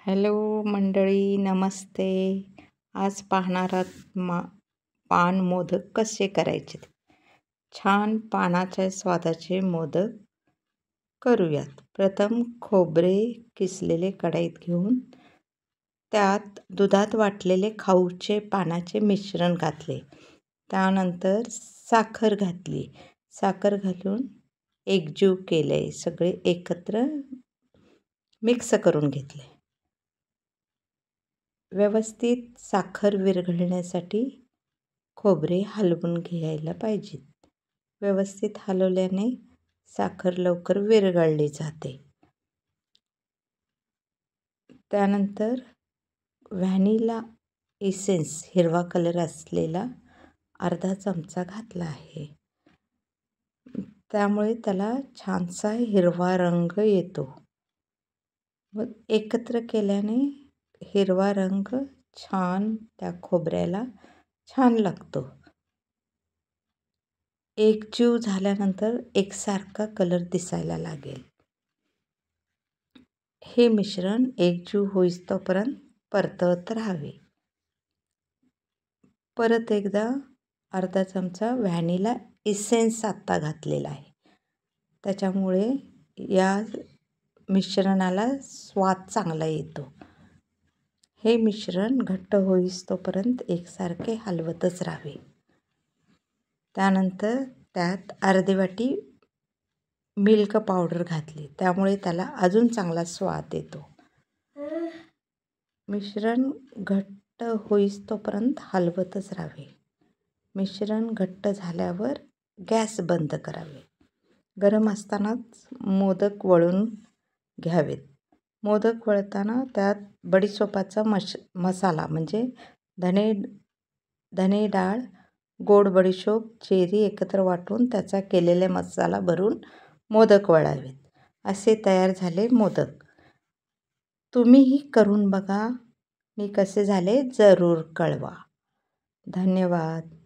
Hello मंडळी, नमस्ते. आज पाहणार आहात पान मोदक कसे करायचे. छान पानाच्या स्वादाचे मोदक करूयात. प्रथम खोबरे किसलेले कढईत घेऊन त्यात दुधात वाटलेले खाऊचे पानाचे मिश्रण घातले. त्यानंतर साखर घातली. साखर घालून एकजीव केले. सगळे एकत्र मिक्स करून घेतले. व्यवस्थित साखर विरघळण्यासाठी खोबरे हलवून घ्यायला पाहिजेत. व्यवस्थित हलवल्याने साखर लवकर विरघळली जाते. त्यानंतर व्हॅनिला इसेन्स हिरवा कलर असलेला अर्धा चमचा घातला आहे. त्यामुळे त्याला छानसा हिरवा रंग येतो. मग एकत्र केल्याने हिरवा रंग छान त्या खोबऱ्याला छान लागतो. एकजीव झाल्यानंतर एकसारखा कलर दिसायला लागेल. हे मिश्रण एकजीव होईस्तोपर्यंत परतवत राहावे. परत एकदा अर्धा चमचा व्हॅनिला इसेन्स आत्ता घातलेला आहे. त्याच्यामुळे या मिश्रणाला स्वाद चांगला येतो. हे मिश्रण घट्ट होईस्तोपर्यंत एकसारखे हलवतच राहावे. त्यानंतर त्यात अर्धी वाटी मिल्क पावडर घातली. त्यामुळे त्याला अजून चांगला स्वाद येतो. मिश्रण घट्ट होईस्तोपर्यंत हलवतच राहावे. मिश्रण घट्ट झाल्यावर गॅस बंद करावे. गरम असतानाच मोदक वळून घ्यावेत. मोदक वळताना त्यात बडीशोपाचा मसाला म्हणजे धने डाळ, गोड बडीशोप, चेरी एकत्र वाटून त्याचा केलेला मसाला भरून मोदक वळावेत. असे तयार झाले मोदक. तुम्हीही करून बघा आणि कसे झाले जरूर कळवा. धन्यवाद.